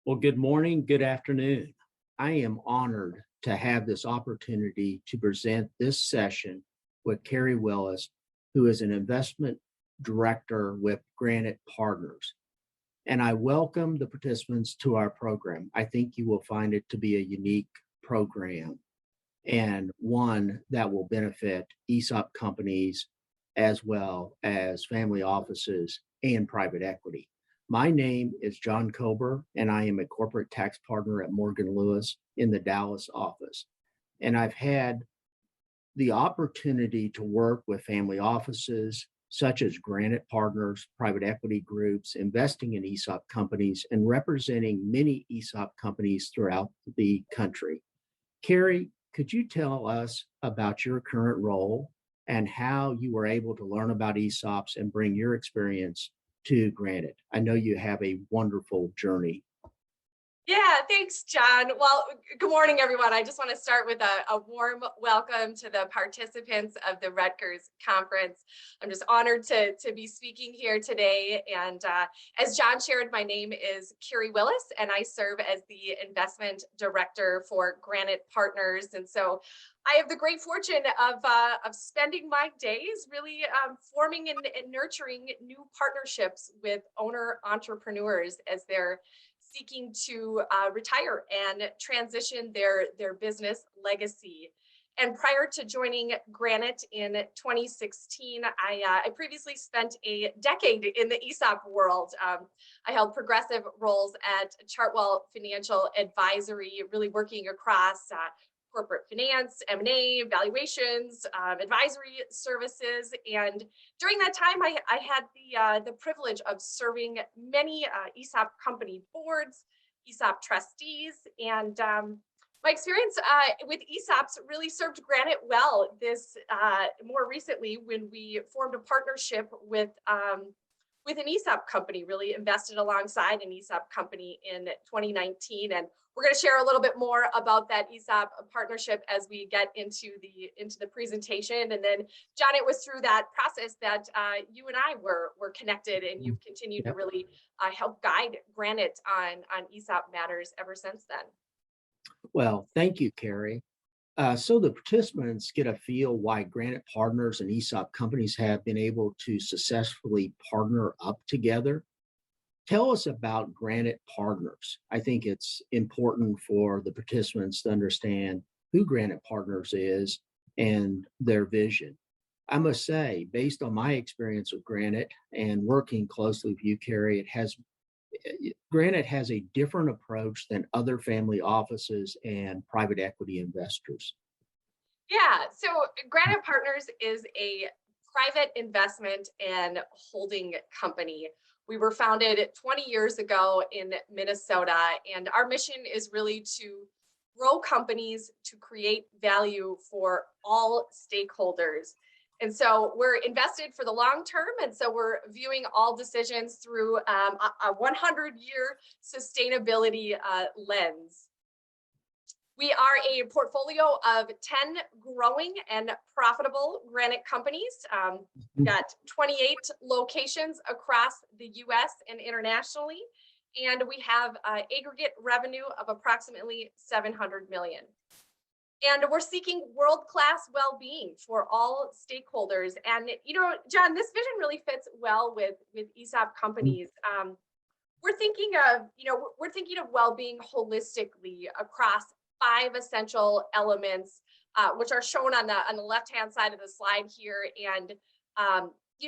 Well, good morning, good afternoon. I am honored to have this opportunity to present this session with Carrie Willis, who is an investment director with Granite Partners. And I welcome the participants to our program. I think you will find it to be a unique program and one that will benefit ESOP companies as well as family offices and private equity. My name is John Kober, and I am a corporate tax partner at Morgan Lewis in the Dallas office. And I've had the opportunity to work with family offices such as Granite Partners, private equity groups, investing in ESOP companies, and representing many ESOP companies throughout the country. Carrie, could you tell us about your current role and how you were able to learn about ESOPs and bring your experience to Granite? I know you have a wonderful journey. Yeah, thanks, John. Well, good morning, everyone. I just want to start with a warm welcome to the participants of the Rutgers Conference. I'm just honored to be speaking here today. And as John shared, my name is Carrie Willis, and I serve as the investment director for Granite Partners. And so I have the great fortune of spending my days really forming and nurturing new partnerships with owner entrepreneurs as they're seeking to retire and transition their business legacy. And prior to joining Granite in 2016, I previously spent a decade in the ESOP world. I held progressive roles at Chartwell Financial Advisory, really working across corporate finance, M&A, valuations, advisory services. And during that time, I had the privilege of serving many ESOP company boards, ESOP trustees, and my experience with ESOPs really served Granite well. This more recently, when we formed a partnership with an ESOP company, really invested alongside an ESOP company in 2019. And we're going to share a little bit more about that ESOP partnership as we get into the presentation. And then, John, it was through that process that you and I were connected, and you've continued to really help guide Granite on ESOP matters ever since then. Well, thank you, Carrie. So the participants get a feel why Granite Partners and ESOP companies have been able to successfully partner up together. Tell us about Granite Partners. I think it's important for the participants to understand who Granite Partners is and their vision. I must say, based on my experience with Granite and working closely with you, Carrie, Granite has a different approach than other family offices and private equity investors. Yeah, so Granite Partners is a private investment and holding company. We were founded 20 years ago in Minnesota, and our mission is really to grow companies to create value for all stakeholders. And so we're invested for the long term, and so we're viewing all decisions through a 100-year sustainability lens. We are a portfolio of 10 growing and profitable Granite companies. We've got 28 locations across the US and internationally, and we have aggregate revenue of approximately $700 million. And we're seeking world-class well-being for all stakeholders. And, John, this vision really fits well with ESOP companies. We're thinking of well-being holistically across 5 essential elements, which are shown on the left-hand side of the slide here. And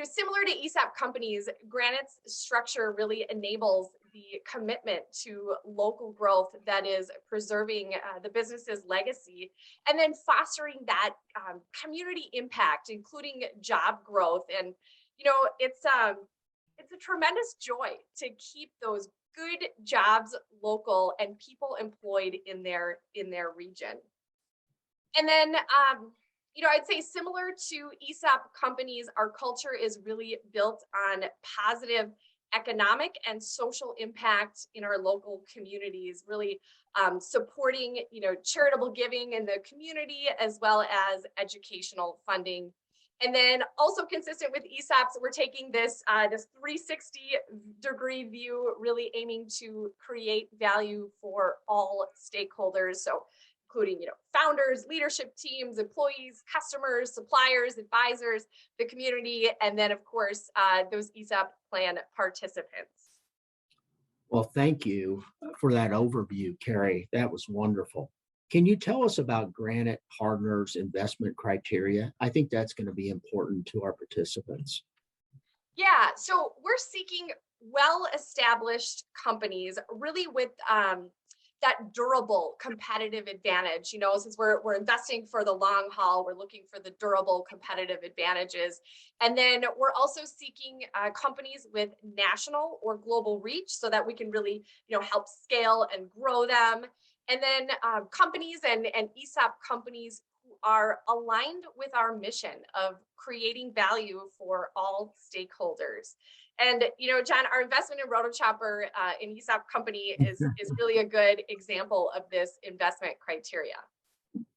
similar to ESOP companies, Granite's structure really enables the commitment to local growth that is preserving the business's legacy, and then fostering that community impact, including job growth. And it's a tremendous joy to keep those good jobs local and people employed in their region. And then I'd say similar to ESOP companies, our culture is really built on positive economic and social impact in our local communities, really supporting charitable giving in the community, as well as educational funding. And then also consistent with ESOPs, we're taking this 360-degree view, really aiming to create value for all stakeholders. So including, founders, leadership teams, employees, customers, suppliers, advisors, the community, and then of course, those ESOP plan participants. Well, thank you for that overview, Carrie. That was wonderful. Can you tell us about Granite Partners investment criteria? I think that's going to be important to our participants. Yeah, so we're seeking well-established companies really with that durable competitive advantage. Since we're investing for the long haul, we're looking for the durable competitive advantages. And then we're also seeking companies with national or global reach so that we can really, help scale and grow them. And then companies and ESOP companies who are aligned with our mission of creating value for all stakeholders. And John, our investment in Rotochopper, an ESOP company, is really a good example of this investment criteria.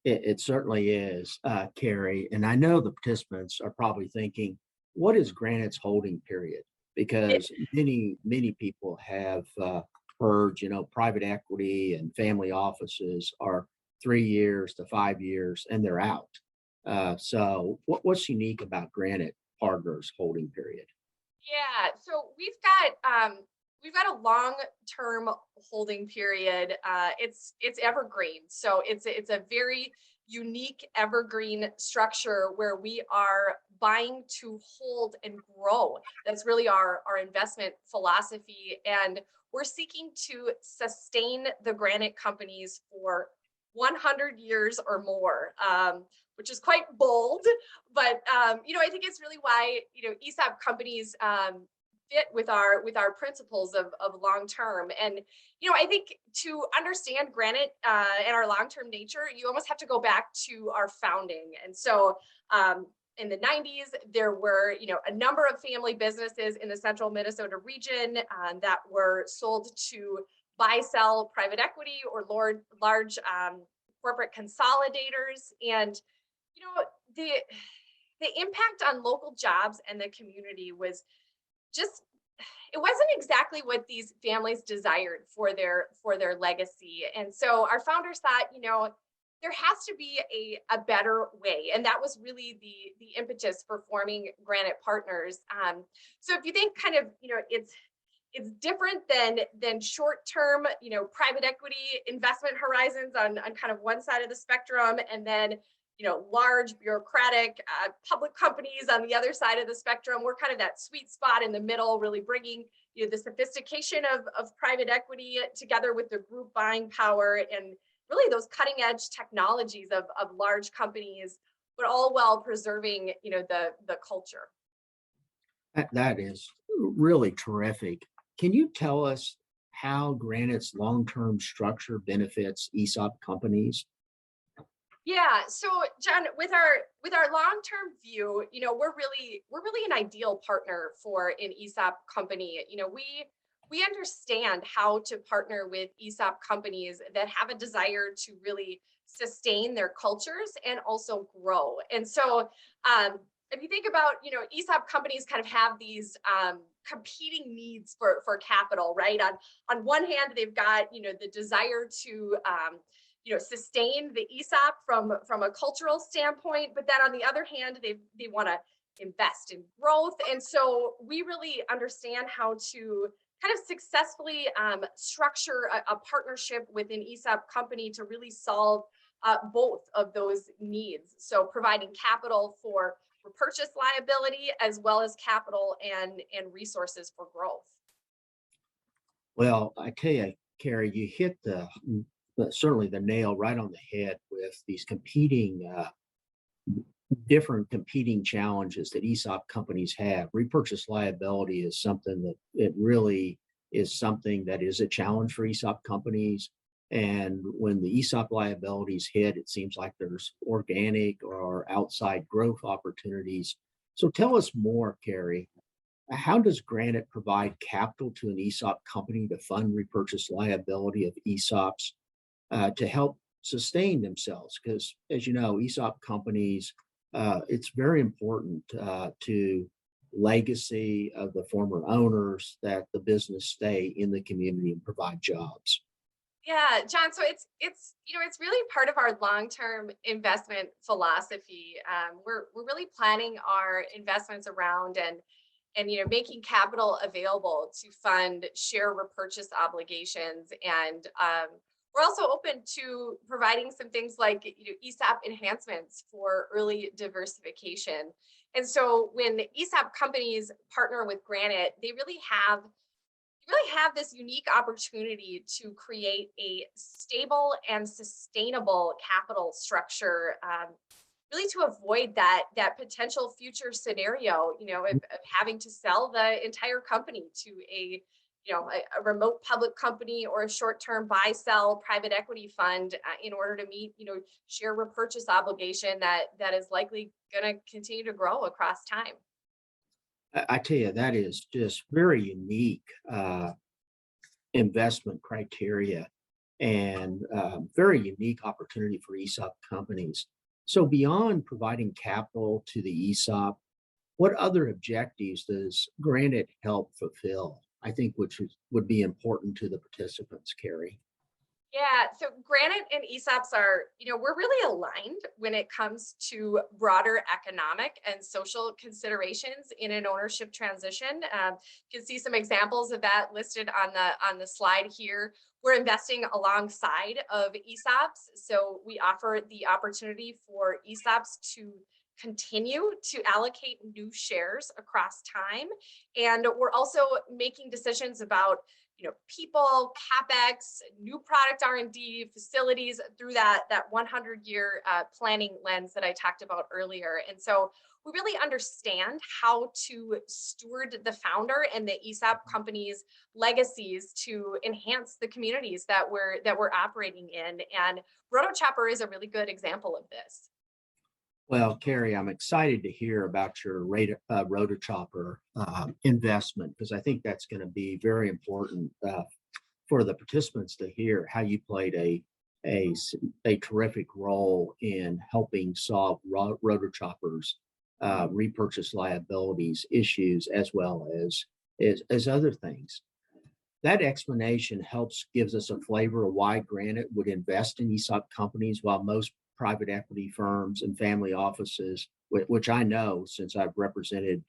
It certainly is, Carrie. And I know the participants are probably thinking, what is Granite's holding period? Because many people have heard, private equity and family offices are 3 years to 5 years and they're out. So what's unique about Granite Partners holding period? Yeah, so we've got a long-term holding period. It's evergreen, so it's a very unique evergreen structure where we are buying to hold and grow. That's really our investment philosophy, and we're seeking to sustain the Granite companies for 100 years or more, which is quite bold, but I think it's really why ESOP companies fit with our principles of long term. And I think to understand Granite and our long term nature, you almost have to go back to our founding. And so in the 90s, there were a number of family businesses in the central Minnesota region that were sold to buy sell private equity or large corporate consolidators. And the impact on local jobs and the community was just, it wasn't exactly what these families desired for their legacy. And so our founders thought, there has to be a better way. And that was really the impetus for forming Granite Partners. So if you think kind of, it's different than short-term, private equity investment horizons on kind of one side of the spectrum, and then large bureaucratic public companies on the other side of the spectrum. We're kind of that sweet spot in the middle, really bringing the sophistication of private equity together with the group buying power and really those cutting edge technologies of large companies, but all while preserving the culture. That is really terrific. Can you tell us how Granite's long-term structure benefits ESOP companies? Yeah, so John, with our long-term view, we're really an ideal partner for an ESOP company. We understand how to partner with ESOP companies that have a desire to really sustain their cultures and also grow. And so if you think about, ESOP companies kind of have these competing needs for capital, right? On one hand, they've got, the desire to sustain the ESOP from a cultural standpoint, but then on the other hand, they want to invest in growth. And so we really understand how to kind of successfully structure a partnership with an ESOP company to really solve both of those needs. So providing capital for repurchase liability as well as capital and resources for growth. Well, I tell you, Carrie, you hit certainly the nail right on the head with these different competing challenges that ESOP companies have. Repurchase liability is something that it really is something that is a challenge for ESOP companies. And when the ESOP liabilities hit, it seems like there's organic or outside growth opportunities. So tell us more, Carrie. How does Granite provide capital to an ESOP company to fund repurchase liability of ESOPs to help sustain themselves? Because as you know, ESOP companies it's very important to legacy of the former owners that the business stay in the community and provide jobs. Yeah, John. So it's really part of our long-term investment philosophy. We're really planning our investments around and making capital available to fund share repurchase obligations, and we're also open to providing some things like ESOP enhancements for early diversification. And so when ESOP companies partner with Granite, they really have this unique opportunity to create a stable and sustainable capital structure, really to avoid that potential future scenario, of having to sell the entire company to a remote public company or a short-term buy-sell private equity fund in order to meet, share repurchase obligation that is likely going to continue to grow across time. I tell you, that is just very unique investment criteria and very unique opportunity for ESOP companies. So beyond providing capital to the ESOP, what other objectives does Granite help fulfill? I think would be important to the participants, Carrie. Yeah, so Granite and ESOPs are, we're really aligned when it comes to broader economic and social considerations in an ownership transition. You can see some examples of that listed on the slide here. We're investing alongside of ESOPs, so we offer the opportunity for ESOPs to continue to allocate new shares across time, and we're also making decisions about people, capex, new product R&D, facilities through that 100-year planning lens that I talked about earlier. And so we really understand how to steward the founder and the ESOP company's legacies to enhance the communities that we're operating in. And Rotochopper is a really good example of this. Well, Carrie, I'm excited to hear about your Rotochopper investment because I think that's going to be very important for the participants to hear how you played a terrific role in helping solve Rotochopper's repurchase liabilities issues as well as other things. That explanation gives us a flavor of why Granite would invest in ESOP companies while most private equity firms and family offices, which I know since I've represented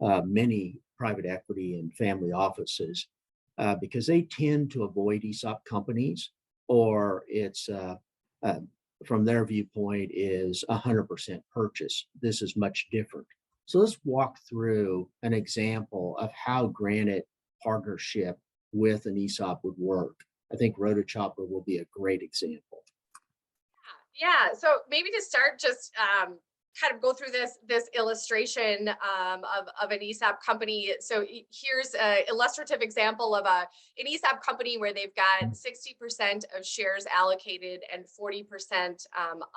many private equity and family offices, because they tend to avoid ESOP companies, or it's from their viewpoint is 100% purchase. This is much different. So let's walk through an example of how Granite partnership with an ESOP would work. I think Rotochopper will be a great example. Yeah, so maybe to start, just kind of go through this illustration of an ESOP company. So here's an illustrative example of an ESOP company where they've got 60% of shares allocated and 40%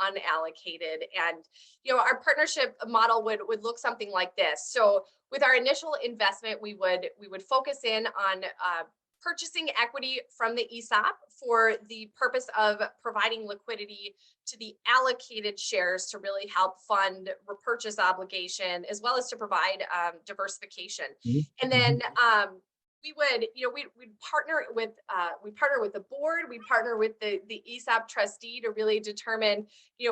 unallocated. And our partnership model would look something like this. So with our initial investment, we would focus in on purchasing equity from the ESOP for the purpose of providing liquidity to the allocated shares to really help fund repurchase obligation, as well as to provide diversification. Mhm. And then we'd partner with the board, we partner with the ESOP trustee to really determine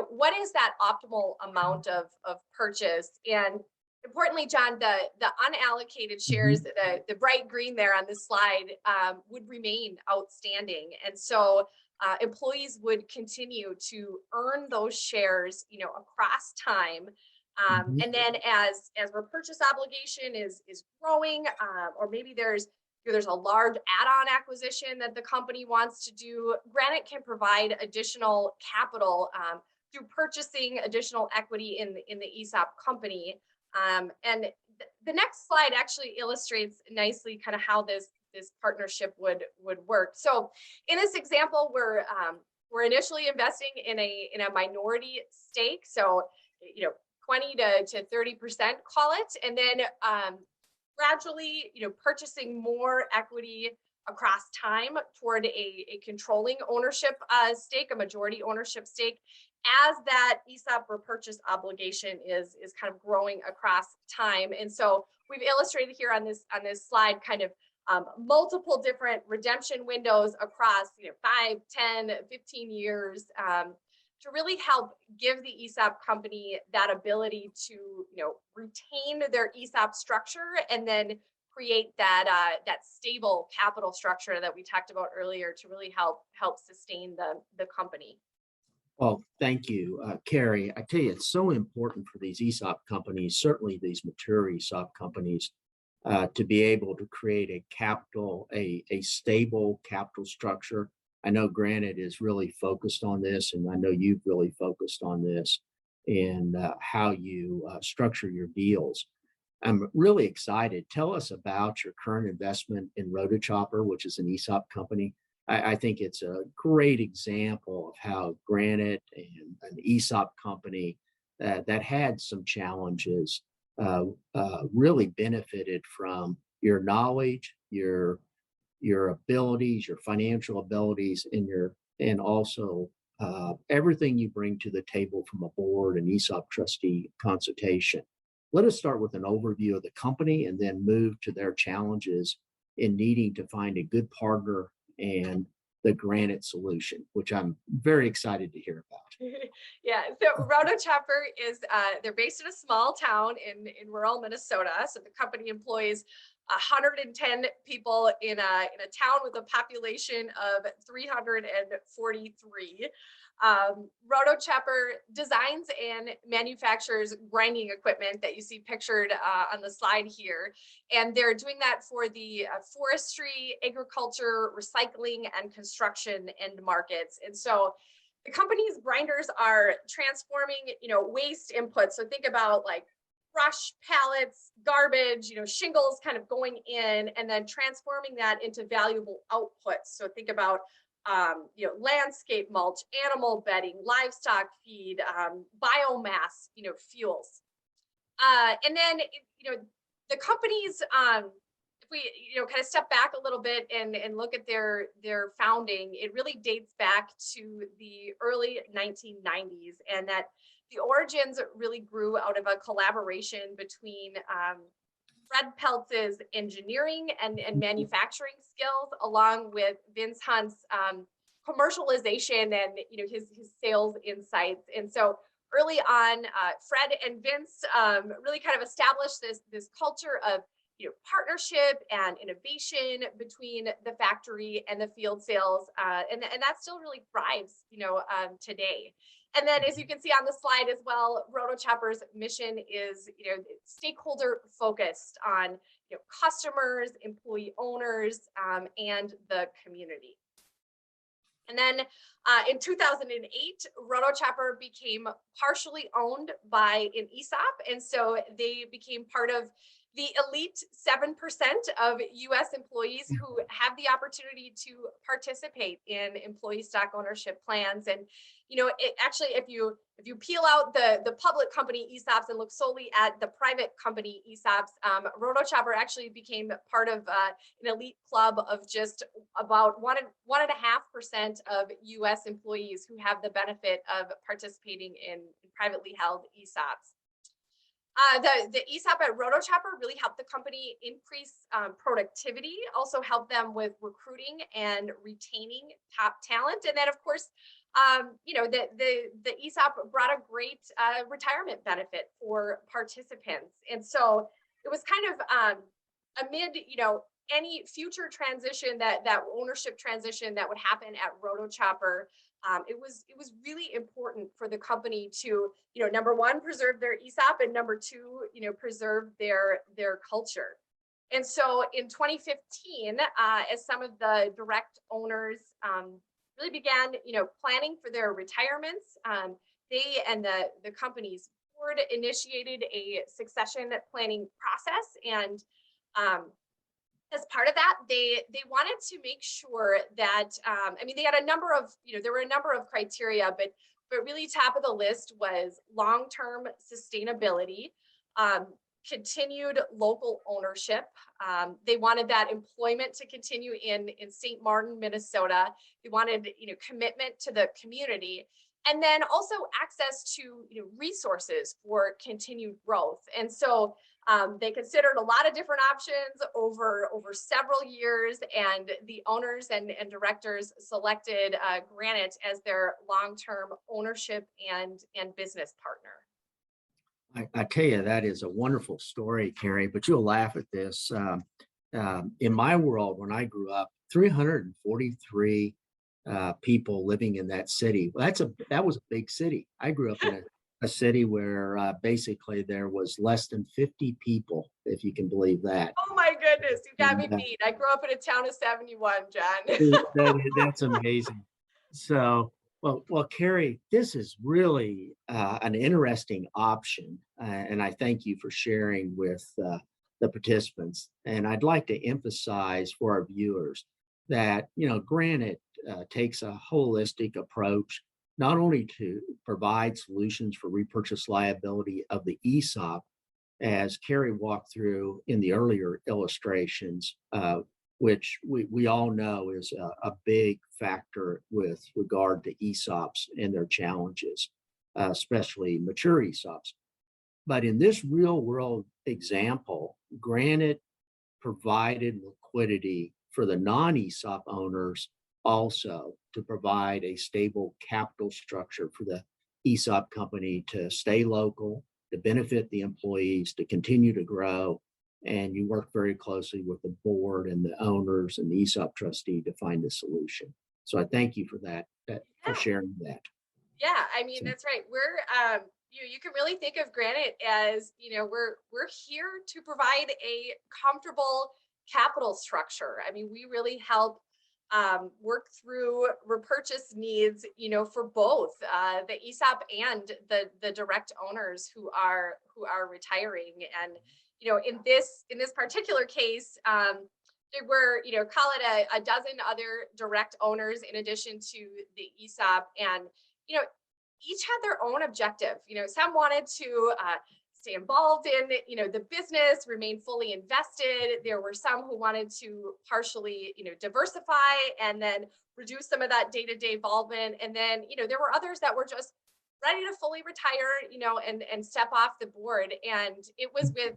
what is that optimal amount of purchase. And importantly, John, the unallocated shares, the bright green there on this slide, would remain outstanding. And so employees would continue to earn those shares, across time. And then as repurchase obligation is growing, or maybe there's a large add-on acquisition that the company wants to do, Granite can provide additional capital through purchasing additional equity in the ESOP company. And the next slide actually illustrates nicely kind of how this partnership would work. So in this example, we're initially investing in a minority stake, so 20 to 30%, call it, and then gradually purchasing more equity across time toward a controlling ownership stake, a majority ownership stake. as that ESOP repurchase obligation is kind of growing across time. And so we've illustrated here on this slide kind of multiple different redemption windows across 5, 10, 15 years, to really help give the ESOP company that ability to retain their ESOP structure and then create that stable capital structure that we talked about earlier to really help sustain the company. Well, thank you, Carrie. I tell you, it's so important for these ESOP companies, certainly these mature ESOP companies, to be able to create a stable capital structure. I know Granite is really focused on this, and I know you've really focused on this and how you structure your deals. I'm really excited. Tell us about your current investment in Rotochopper, which is an ESOP company. I think it's a great example of how Granite and an ESOP company that had some challenges really benefited from your knowledge, your abilities, your financial abilities, and also everything you bring to the table from a board and ESOP trustee consultation. Let us start with an overview of the company and then move to their challenges in needing to find a good partner and the Granite solution, which I'm very excited to hear about. Yeah, so Rotochopper is they're based in a small town in rural Minnesota. So the company employs 110 people in a town with a population of 343. Rotochopper designs and manufactures grinding equipment that you see pictured on the slide here. And they're doing that for the forestry, agriculture, recycling, and construction end markets. And so the company's grinders are transforming, waste inputs. So think about like brush, pallets, garbage, shingles kind of going in and then transforming that into valuable outputs. So think about landscape mulch, animal bedding, livestock feed, biomass, fuels. And then, the companies, if we, kind of step back a little bit and look at their founding, it really dates back to the early 1990s, and that the origins really grew out of a collaboration between Fred Peltz's engineering and manufacturing skills, along with Vince Hunt's commercialization and his sales insights. And so early on, Fred and Vince really kind of established this culture of partnership and innovation between the factory and the field sales, and that still really thrives today. And then, as you can see on the slide as well, Rotochopper's mission is, stakeholder focused on, customers, employee owners, and the community. And then in 2008, Rotochopper became partially owned by an ESOP. And so they became part of the elite 7% of US employees who have the opportunity to participate in employee stock ownership plans. And it actually, if you peel out the public company ESOPs and look solely at the private company ESOPs, Rotochopper actually became part of an elite club of just about 1.5% of US employees who have the benefit of participating in privately held ESOPs. The ESOP at Rotochopper really helped the company increase productivity, also helped them with recruiting and retaining top talent. And then, of course, the ESOP brought a great retirement benefit for participants. And so it was kind of amid, any future transition that ownership transition that would happen at Rotochopper. It was really important for the company to, number one, preserve their ESOP, and number two, preserve their culture. And so in 2015, as some of the direct owners really began, planning for their retirements, they and the company's board initiated a succession planning process. And as part of that, they wanted to make sure that, they had a number of, there were a number of criteria, but really top of the list was long-term sustainability, continued local ownership. They wanted that employment to continue in St. Martin, Minnesota. They wanted, commitment to the community. and then also access to resources for continued growth. And so they considered a lot of different options over several years, and the owners and directors selected Granite as their long-term ownership and business partner. I tell you, that is a wonderful story, Carrie, but you'll laugh at this. In my world, when I grew up, 343 people living in that city. Well, that was a big city. I grew up in a city where basically there was less than 50 people, if you can believe that. Oh my goodness, you got me And, beat. I grew up in a town of 71, John. that's amazing. So, well, Carrie, this is really an interesting option, and I thank you for sharing with the participants. And I'd like to emphasize for our viewers that Granite takes a holistic approach, not only to provide solutions for repurchase liability of the ESOP, as Carrie walked through in the earlier illustrations, which we all know is a big factor with regard to ESOPs and their challenges, especially mature ESOPs. But in this real world example, Granite provided liquidity for the non-ESOP owners also to provide a stable capital structure for the ESOP company to stay local, to benefit the employees, to continue to grow. And you work very closely with the board and the owners and the ESOP trustee to find a solution. So I thank you for that for sharing that. Yeah, I mean, So, that's right. We're you can really think of Granite as, we're here to provide a comfortable capital structure. I mean, we really help work through repurchase needs, for both the ESOP and the direct owners who are retiring. And in this particular case, there were, call it a dozen other direct owners in addition to the ESOP, and each had their own objective. Some wanted to stay involved in, the business, remain fully invested. There were some who wanted to partially, diversify and then reduce some of that day-to-day involvement. And then, there were others that were just ready to fully retire, and step off the board. And it was with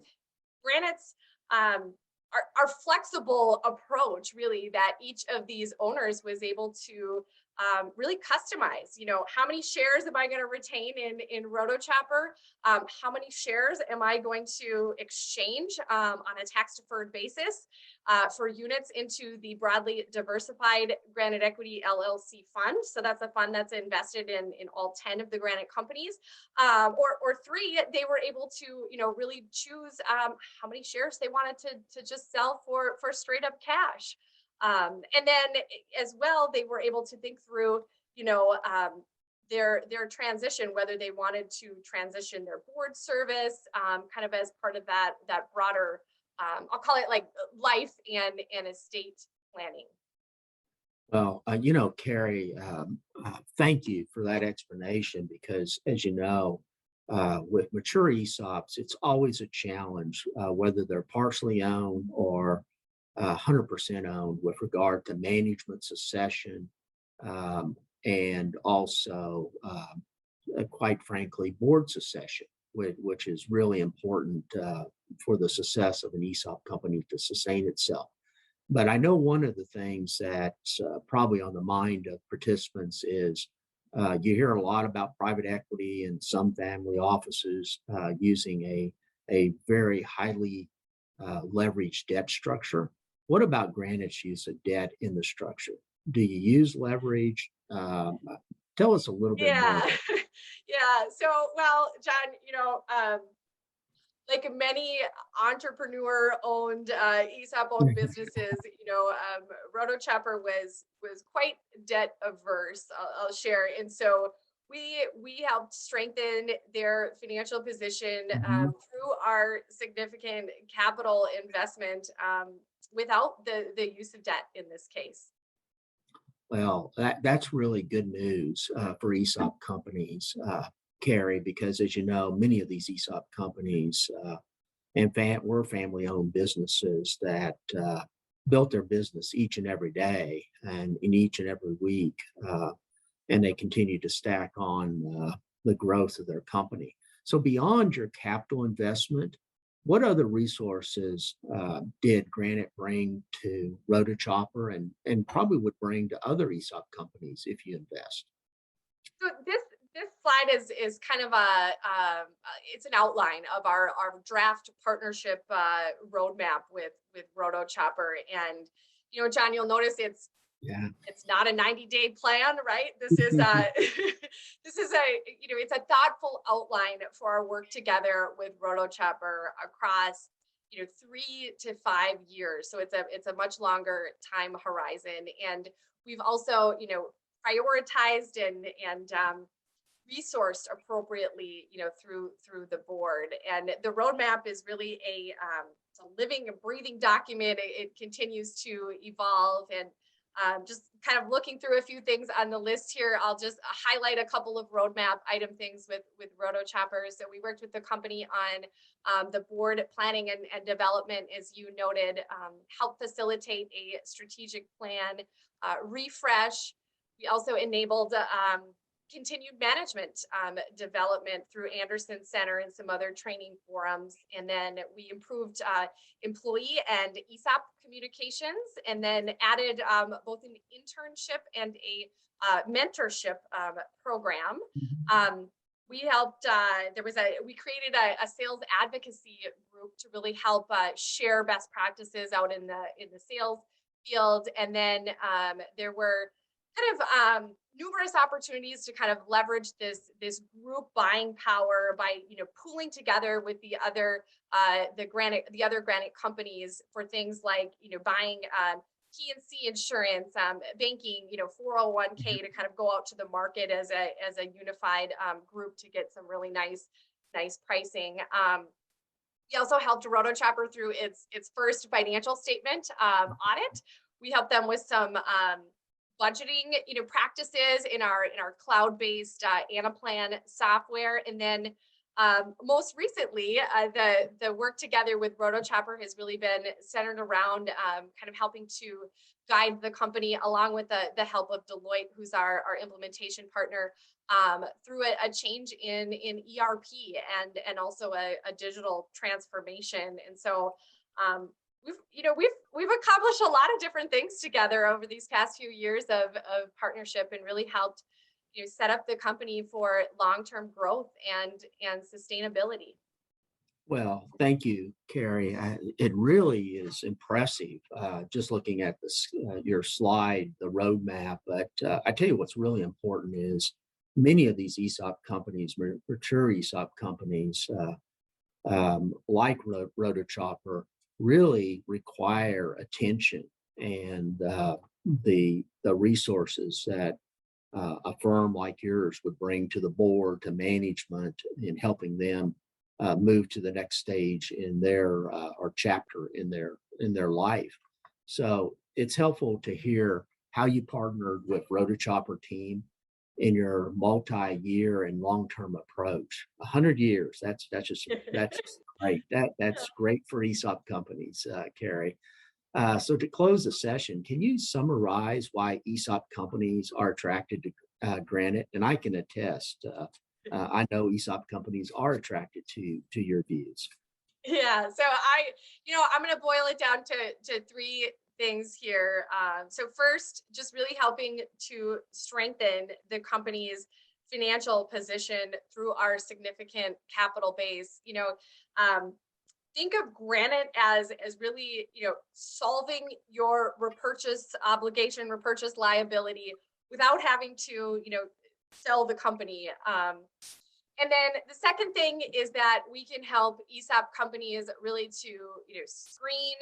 Granite's our flexible approach, really, that each of these owners was able to really customize. How many shares am I going to retain in Rotochopper? How many shares am I going to exchange on a tax deferred basis for units into the broadly diversified Granite Equity LLC fund? So that's a fund that's invested in all 10 of the Granite companies. Or three, they were able to really choose how many shares they wanted to just sell for straight up cash. And then as well, they were able to think through, their transition, whether they wanted to transition their board service, kind of as part of that broader, I'll call it like life and estate planning. Well, Carrie, thank you for that explanation because, as you know, with mature ESOPs, it's always a challenge, whether they're partially owned or 100% owned with regard to management succession, and also, quite frankly, board succession, which is really important for the success of an ESOP company to sustain itself. But I know one of the things that's probably on the mind of participants is you hear a lot about private equity and some family offices using a very highly leveraged debt structure. What about Granite's use of debt in the structure? Do you use leverage? Tell us a little bit more Yeah. about Yeah. So, well, John, like many entrepreneur-owned, ESOP-owned businesses, Rotochopper was quite debt averse. I'll share, and so we helped strengthen their financial position it. through our significant capital investment without the use of debt in this case. Well, that's really good news for ESOP companies, Carrie, because as you know, many of these ESOP companies were family-owned businesses that built their business each and every day and in each and every week and they continue to stack on the growth of their company. So beyond your capital investment, what other resources did Granite bring to Rotochopper and probably would bring to other ESOP companies if you invest? So this slide is kind of it's an outline of our draft partnership roadmap with Rotochopper. And John, you'll notice Yeah. it's not a 90-day plan, right? This is a this is a it's a thoughtful outline for our work together with Rotochopper across 3 to 5 years. So it's a much longer time horizon, and we've also prioritized and resourced appropriately through the board. And the roadmap is really it's a living and breathing document. It continues to evolve, and just kind of looking through a few things on the list here, I'll just highlight a couple of roadmap item things with Rotochopper. So we worked with the company on the board planning and development, as you noted, help facilitate a strategic plan refresh. We also enabled continued management development through Anderson Center and some other training forums. And then we improved employee and ESOP communications, and then added both an internship and a mentorship program. We helped, we created a sales advocacy group to really help share best practices out in the sales field. And then there were kind of numerous opportunities to kind of leverage this group buying power by pooling together with the other Granite companies for things like buying P&C insurance, banking, 401k to kind of go out to the market as a unified group to get some really nice pricing. We also helped Rotochopper through its first financial statement audit. We helped them with some budgeting, practices in our cloud-based Anaplan software. And then most recently, the work together with Rotochopper has really been centered around kind of helping to guide the company, along with the help of Deloitte, who's our implementation partner, through a change in ERP and also a digital transformation. And so we've accomplished a lot of different things together over these past few years of partnership, and really helped set up the company for long-term growth and sustainability. Well, thank you, Carrie. It really is impressive, just looking at this, your slide, the roadmap. But I tell you what's really important is many of these ESOP companies, mature ESOP companies, like Rotochopper, really require attention and the resources that a firm like yours would bring to the board, to management, in helping them move to the next stage in their or chapter in their life. So it's helpful to hear how you partnered with Rotochopper team in your multi-year and long-term approach. 100 years, that's just great. That's great for ESOP companies, Carrie. So to close the session, can you summarize why ESOP companies are attracted to Granite? And I can attest, I know ESOP companies are attracted to your views. Yeah, so I'm going to boil it down to three things here. So first, just really helping to strengthen the company's financial position through our significant capital base. Think of Granite as really, solving your repurchase obligation, repurchase liability without having to, sell the company. And then the second thing is that we can help ESOP companies really to, screen,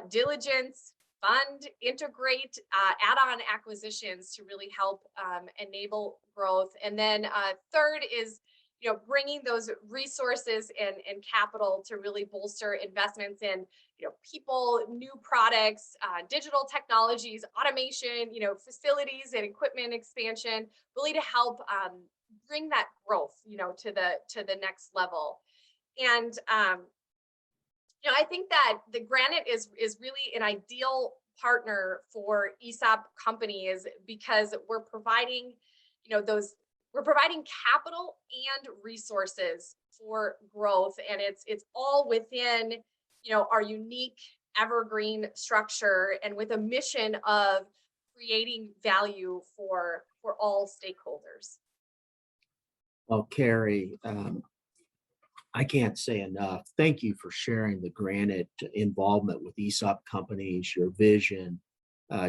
diligence, fund, integrate, add-on acquisitions to really help enable growth. And then third is, bringing those resources and capital to really bolster investments in, people, new products, digital technologies, automation, facilities and equipment expansion, really to help bring that growth, to the next level. And I think that the Granite is really an ideal partner for ESOP companies, because we're providing we're providing capital and resources for growth, and it's all within, our unique evergreen structure and with a mission of creating value for all stakeholders. Well, Carrie, I can't say enough. Thank you for sharing the Granite involvement with ESOP companies, your vision,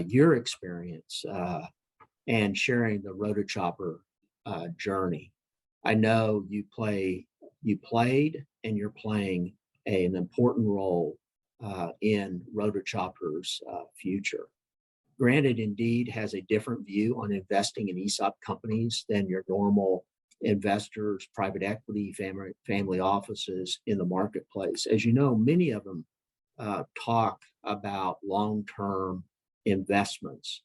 your experience, and sharing the Rotochopper journey. I know you played, and you're playing an important role in Rotochopper's future. Granted, indeed has a different view on investing in ESOP companies than your normal investors, private equity, family offices in the marketplace. As you know, many of them talk about long-term investments,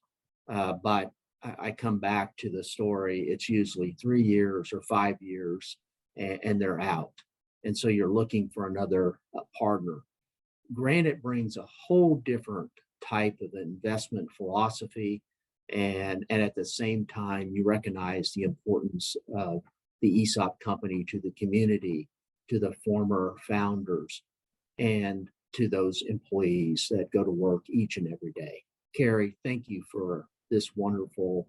but I come back to the story. It's usually 3 years or 5 years, and they're out. And so you're looking for another partner. Granite brings a whole different type of investment philosophy, and at the same time, you recognize the importance of the ESOP company to the community, to the former founders, and to those employees that go to work each and every day. Carrie, thank you for this wonderful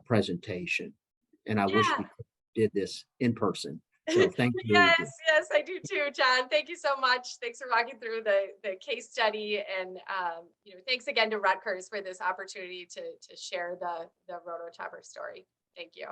presentation, and I wish Yeah. we did this in person. So thank you again. Yes, I do too, John. Thank you so much. Thanks for walking through the case study, and thanks again to Rutgers for this opportunity to share the Rotochopper story. Thank you.